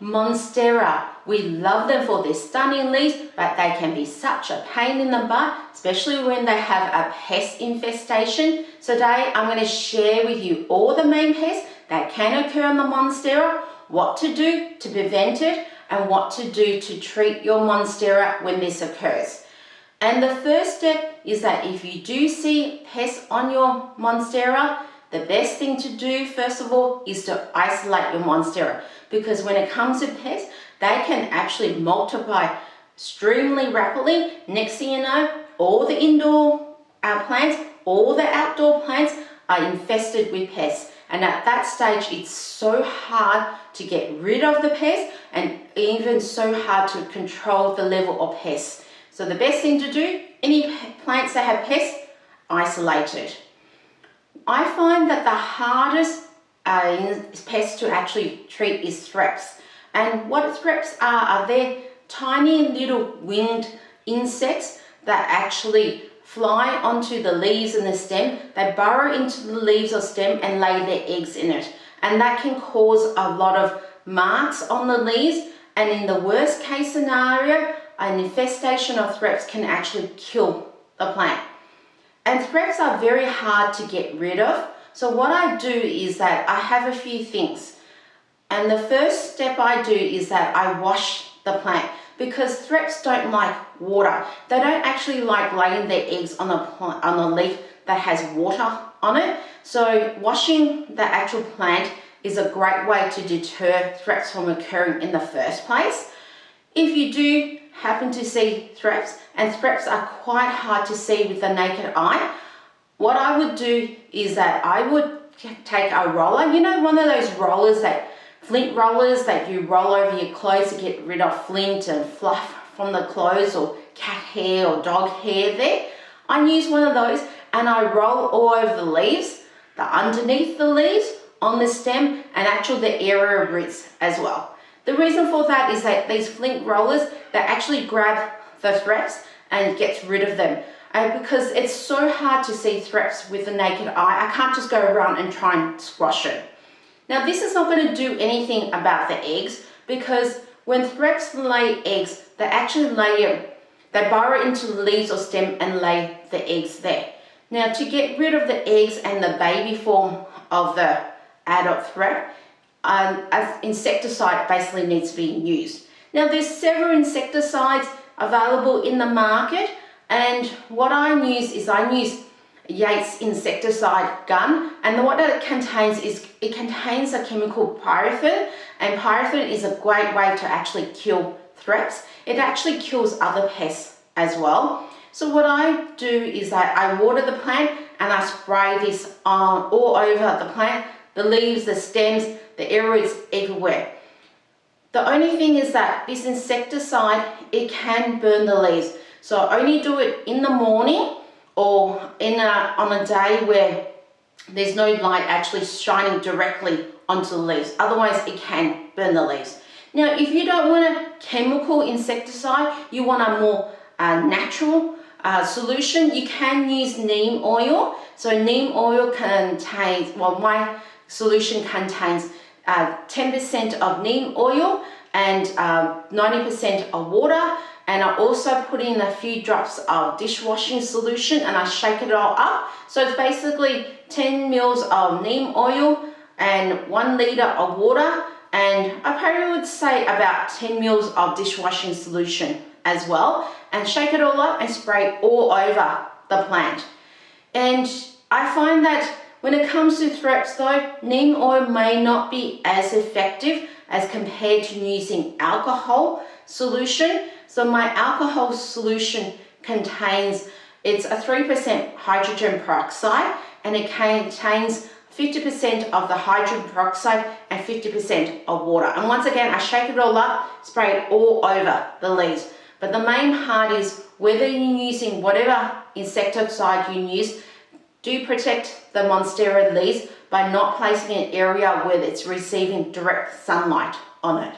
Monstera. We love them for their stunning leaves, but they can be such a pain in the butt, especially when they have a pest infestation. So today I'm going to share with you all the main pests that can occur on the Monstera, what to do to prevent it, and what to do to treat your Monstera when this occurs. And the first step is that if you do see pests on your Monstera, the best thing to do, first of all, is to isolate your Monstera, because when it comes to pests, they can actually multiply extremely rapidly. Next thing you know, all the indoor plants, all the outdoor plants are infested with pests. And at that stage, it's so hard to get rid of the pests and even so hard to control the level of pests. So the best thing to do, any plants that have pests, isolate it. I find that the hardest pest to actually treat is thrips. And what thrips are they're tiny little winged insects that actually fly onto the leaves and the stem. They burrow into the leaves or stem and lay their eggs in it. And that can cause a lot of marks on the leaves. And in the worst case scenario, an infestation of thrips can actually kill the plant. And thrips are very hard to get rid of. So what I do is that I have a few things. And the first step I do is that I wash the plant, because thrips don't like water. They don't actually like laying their eggs on a leaf that has water on it. So washing the actual plant is a great way to deter thrips from occurring in the first place. If you do happen to see thrips, and thrips are quite hard to see with the naked eye, what I would do is that I would take a roller, you know, one of those rollers, that flint rollers that you roll over your clothes to get rid of flint and fluff from the clothes or cat hair or dog hair there. I use one of those and I roll all over the leaves, the underneath the leaves, on the stem, and actually the area of roots as well. The reason for that is that these flint rollers, they actually grab the thrips and gets rid of them. Because it's so hard to see thrips with the naked eye, I can't just go around and try and squash it. Now this is not going to do anything about the eggs, because when thrips lay eggs, they actually they burrow into the leaves or stem and lay the eggs there. Now to get rid of the eggs and the baby form of the adult thrip, an insecticide basically needs to be used. Now there's several insecticides available in the market, and what I use is Yates insecticide gun, and what it contains is it contains a chemical pyrethrine, and pyrethrine is a great way to actually kill thrips. It actually kills other pests as well. So what I do is that I water the plant and I spray this all over the plant, the leaves, the stems, the areas, everywhere. The only thing is that this insecticide, it can burn the leaves. So I only do it in the morning or on a day where there's no light actually shining directly onto the leaves. Otherwise, it can burn the leaves. Now, if you don't want a chemical insecticide, you want a more natural solution, you can use neem oil. So neem oil contains, well, my solution contains 10% of neem oil and 90% of water. And I also put in a few drops of dishwashing solution and I shake it all up. So it's basically 10 mils of neem oil and 1 liter of water. And I probably would say about 10 mils of dishwashing solution as well. And shake it all up and spray all over the plant. And I find that when it comes to thrips though, neem oil may not be as effective as compared to using alcohol solution. So my alcohol solution contains, it's a 3% hydrogen peroxide, and it contains 50% of the hydrogen peroxide and 50% of water. And once again, I shake it all up, spray it all over the leaves. But the main part is whether you're using whatever insecticide you use, do protect the Monstera leaves by not placing an area where it's receiving direct sunlight on it.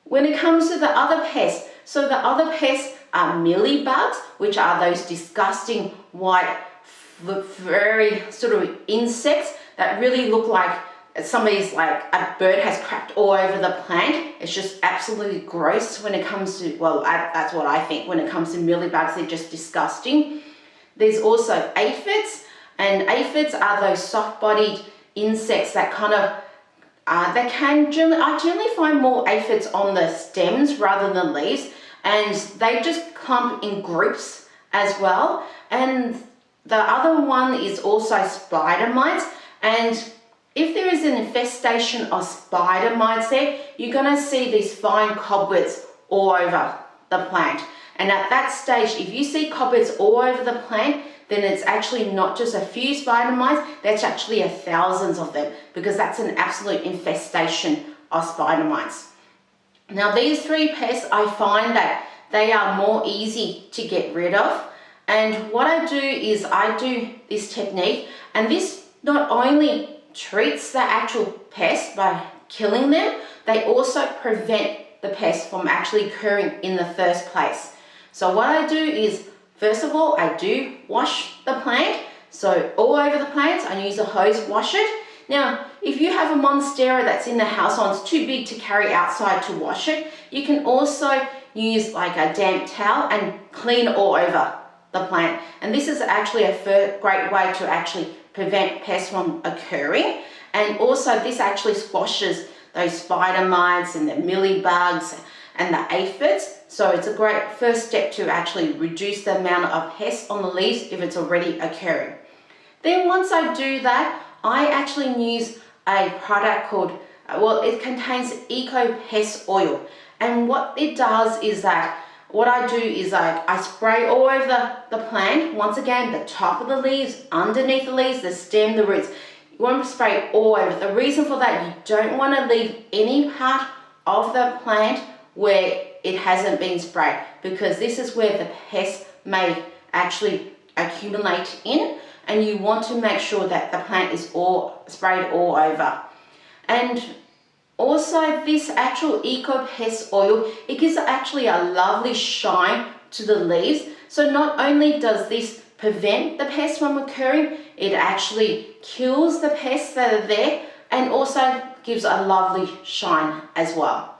When it comes to the other pests, so the other pests are mealybugs, which are those disgusting white, very sort of insects that really look like somebody's like a bird has crapped all over the plant. It's just absolutely gross when it comes to, well, that's what I think when it comes to mealybugs. They're just disgusting. There's also aphids, and aphids are those soft-bodied insects that kind of I generally find more aphids on the stems rather than leaves, and they just clump in groups as well. And the other one is also spider mites, and if there is an infestation of spider mites there, you're going to see these fine cobwebs all over the plant. And at that stage, if you see cobwebs all over the plant, then it's actually not just a few spider mites, that's actually thousands of them, because that's an absolute infestation of spider mites. Now these three pests, I find that they are more easy to get rid of. And what I do is I do this technique, and this not only treats the actual pest by killing them, they also prevent the pest from actually occurring in the first place. So what I do is, first of all, I do wash the plant. So all over the plants, I use a hose, wash it. Now, if you have a Monstera that's in the house and it's too big to carry outside to wash it, you can also use like a damp towel and clean all over the plant. And this is actually a great way to actually prevent pests from occurring. And also this actually squashes those spider mites and the mealybugs and the aphids. So it's a great first step to actually reduce the amount of pests on the leaves if it's already occurring. Then once I do that, I actually use a product called, well, it contains Eco Pest Oil. And what it does is that, what I do is I spray all over the plant. Once again, the top of the leaves, underneath the leaves, the stem, the roots. You want to spray all over. The reason for that, you don't want to leave any part of the plant where it hasn't been sprayed, because this is where the pests may actually accumulate in, and you want to make sure that the plant is all sprayed all over. And also this actual Eco Pest Oil, it gives actually a lovely shine to the leaves. So not only does this prevent the pests from occurring, it actually kills the pests that are there, and also gives a lovely shine as well.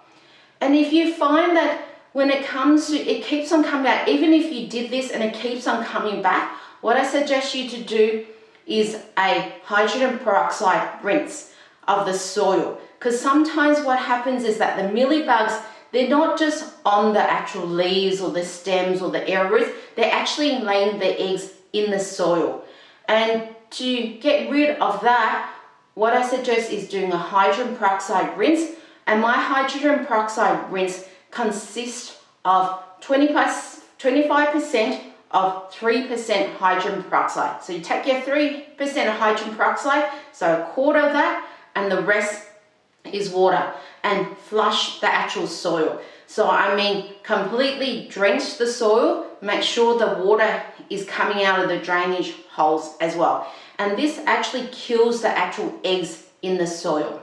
And if you find that when it comes to, it keeps on coming back, even if you did this and it keeps on coming back, what I suggest you to do is a hydrogen peroxide rinse of the soil. Because sometimes what happens is that the mealybugs, they're not just on the actual leaves or the stems or the air roots, they're actually laying their eggs in the soil. And to get rid of that, what I suggest is doing a hydrogen peroxide rinse. And my hydrogen peroxide rinse consists of 25% of 3% hydrogen peroxide. So you take your 3% of hydrogen peroxide, so a quarter of that, and the rest is water, and flush the actual soil. So I mean, completely drench the soil, make sure the water is coming out of the drainage holes as well. And this actually kills the actual eggs in the soil.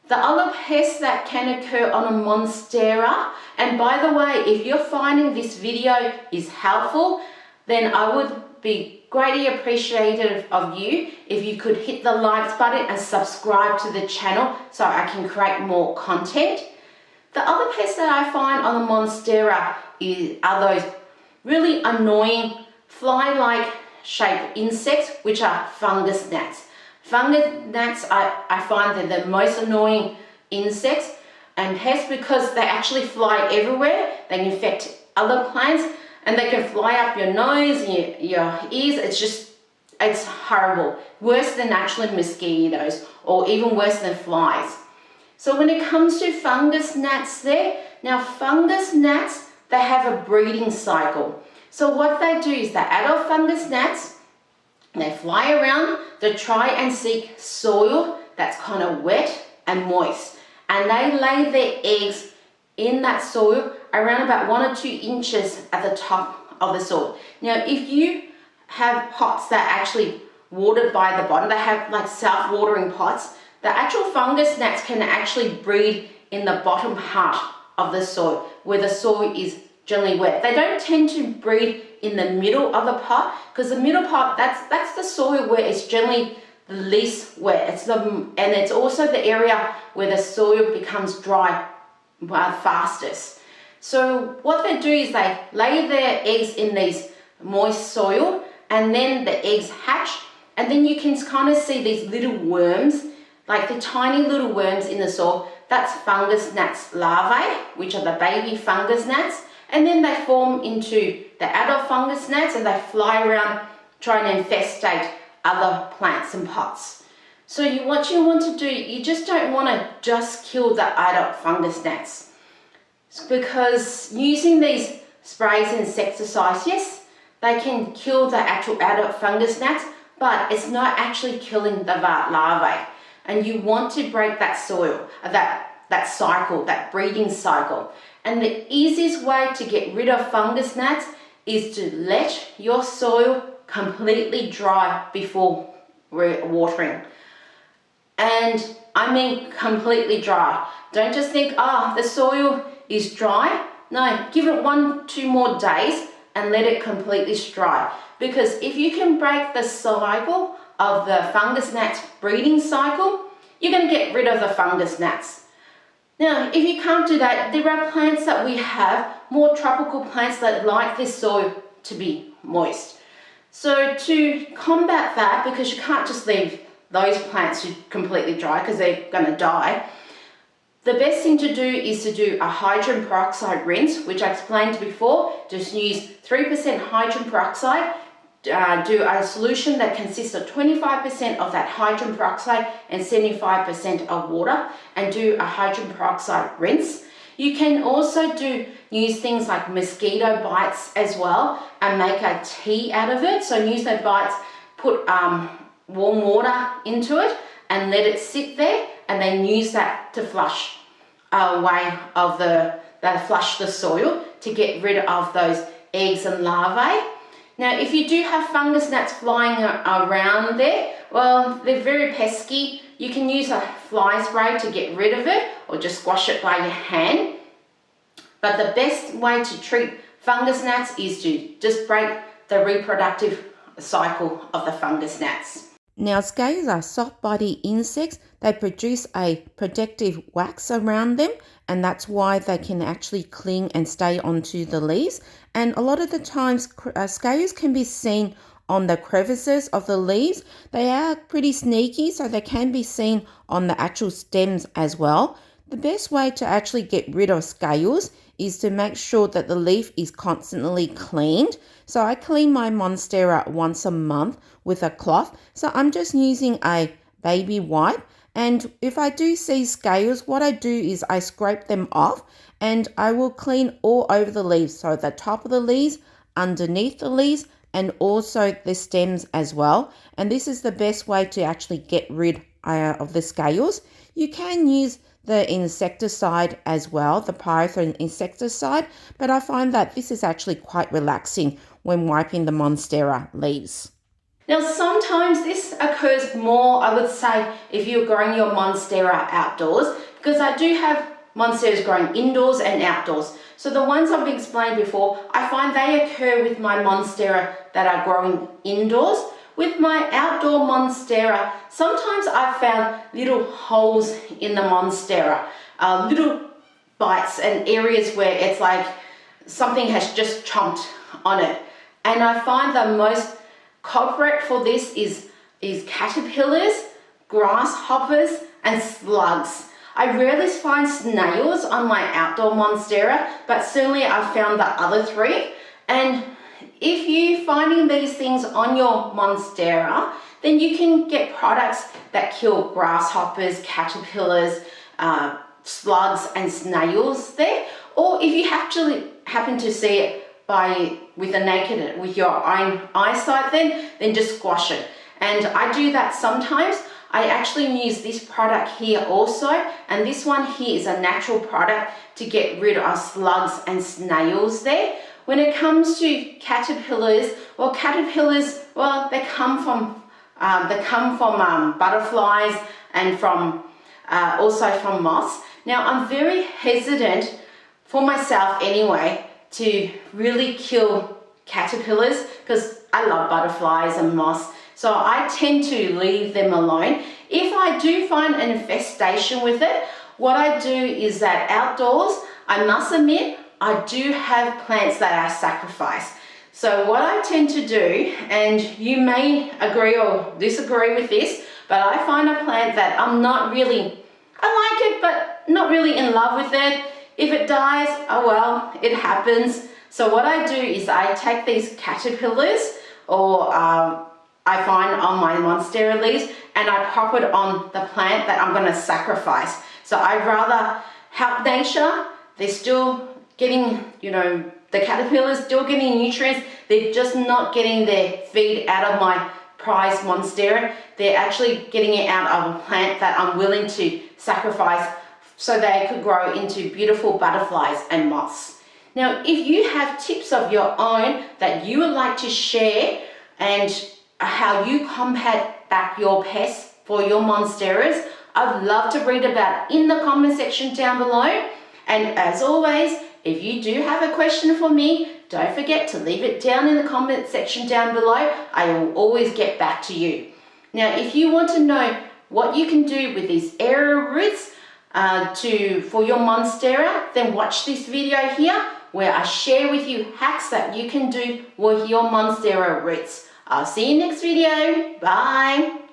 The other pests that can occur on a Monstera, and by the way, if you're finding this video is helpful, then I would be greatly appreciative of you if you could hit the likes button and subscribe to the channel so I can create more content. The other pests that I find on the Monstera are those really annoying fly-like shaped insects, which are fungus gnats. Fungus gnats, I find they're the most annoying insects and pests, because they actually fly everywhere. They can infect other plants, and they can fly up your nose and your ears. It's horrible. Worse than actually mosquitoes, or even worse than flies. So when it comes to fungus gnats now fungus gnats, they have a breeding cycle. So what they do is that adult fungus gnats, they fly around to try and seek soil that's kind of wet and moist. And they lay their eggs in that soil around about 1 or 2 inches at the top of the soil. Now, if you have pots that are actually watered by the bottom, they have like self-watering pots, the actual fungus gnats can actually breed in the bottom part of the soil, where the soil is generally wet. They don't tend to breed in the middle of the pot, because the middle part, that's the soil where it's generally the least wet. And it's also the area where the soil becomes dry fastest. So what they do is they lay their eggs in these moist soil, and then the eggs hatch, and then you can kind of see these little worms, like the tiny little worms in the soil. That's fungus gnats larvae, which are the baby fungus gnats, and then they form into the adult fungus gnats, and they fly around trying to infestate other plants and pots. So what you want to do, you just don't want to just kill the adult fungus gnats, because using these sprays and insecticides, yes, they can kill the actual adult fungus gnats, but it's not actually killing the larvae. And you want to break that soil, that cycle, that breeding cycle. And the easiest way to get rid of fungus gnats is to let your soil completely dry before watering. And I mean completely dry. Don't just think, the soil is dry. No, give it 1-2 more days and let it completely dry. Because if you can break the cycle of the fungus gnats breeding cycle, you're going to get rid of the fungus gnats. Now, if you can't do that, there are plants that we have, more tropical plants that like this soil to be moist. So to combat that, because you can't just leave those plants to completely dry because they're going to die, the best thing to do is to do a hydrogen peroxide rinse, which I explained before. Just use 3% hydrogen peroxide. Do a solution that consists of 25% of that hydrogen peroxide and 75% of water, and do a hydrogen peroxide rinse. You can also use things like mosquito bites as well and make a tea out of it. So use those bites, put warm water into it and let it sit there, and then use that to flush away flush the soil to get rid of those eggs and larvae. Now, if you do have fungus gnats flying around there, well, they're very pesky. You can use a fly spray to get rid of it, or just squash it by your hand. But the best way to treat fungus gnats is to just break the reproductive cycle of the fungus gnats. Now, scales are soft-bodied insects. They produce a protective wax around them, and that's why they can actually cling and stay onto the leaves. And a lot of the times, scales can be seen on the crevices of the leaves. They are pretty sneaky, so they can be seen on the actual stems as well. The best way to actually get rid of scales is to make sure that the leaf is constantly cleaned. So I clean my Monstera once a month with a cloth. So I'm just using a baby wipe. And if I do see scales, what I do is I scrape them off, and I will clean all over the leaves. So the top of the leaves, underneath the leaves, and also the stems as well. And this is the best way to actually get rid of the scales. You can use the insecticide as well, the python insecticide, but I find that this is actually quite relaxing when wiping the Monstera leaves. Now, sometimes this occurs more, I would say, if you're growing your Monstera outdoors, because I do have Monsteras growing indoors and outdoors. So the ones I've explained before, I find they occur with my Monstera that are growing indoors. With my outdoor Monstera, sometimes I've found little holes in the Monstera, little bites and areas where it's like something has just chomped on it. And I find the most culprit for this is caterpillars, grasshoppers, and slugs. I rarely find snails on my outdoor Monstera, but certainly I've found the other three. And if you're finding these things on your Monstera, then you can get products that kill grasshoppers, caterpillars, slugs, and snails there. Or if you actually happen to see it with your own eyesight, then just squash it. And I do that sometimes. I actually use this product here also, and this one here is a natural product to get rid of slugs and snails there. When it comes to caterpillars, they come from butterflies and also from moths. Now, I'm very hesitant, for myself anyway, to really kill caterpillars, because I love butterflies and moths. So I tend to leave them alone. If I do find an infestation with it, what I do is that outdoors, I must admit, I do have plants that I sacrifice. So what I tend to do, and you may agree or disagree with this, but I find a plant that I like it, but not really in love with it. If it dies, oh well, it happens. So what I do is I take these caterpillars or I find on my Monstera leaves and I pop it on the plant that I'm going to sacrifice. So I'd rather help nature. They're still getting, the caterpillars still getting nutrients. They're just not getting their feed out of my prized Monstera. They're actually getting it out of a plant that I'm willing to sacrifice so they could grow into beautiful butterflies and moths. Now, if you have tips of your own that you would like to share and how you combat back your pests for your Monsteras, I'd love to read about it in the comment section down below. And as always, if you do have a question for me, don't forget to leave it down in the comment section down below. I will always get back to you. Now, if you want to know what you can do with these aerial roots for your Monstera, then watch this video here where I share with you hacks that you can do with your Monstera roots. I'll see you next video. Bye.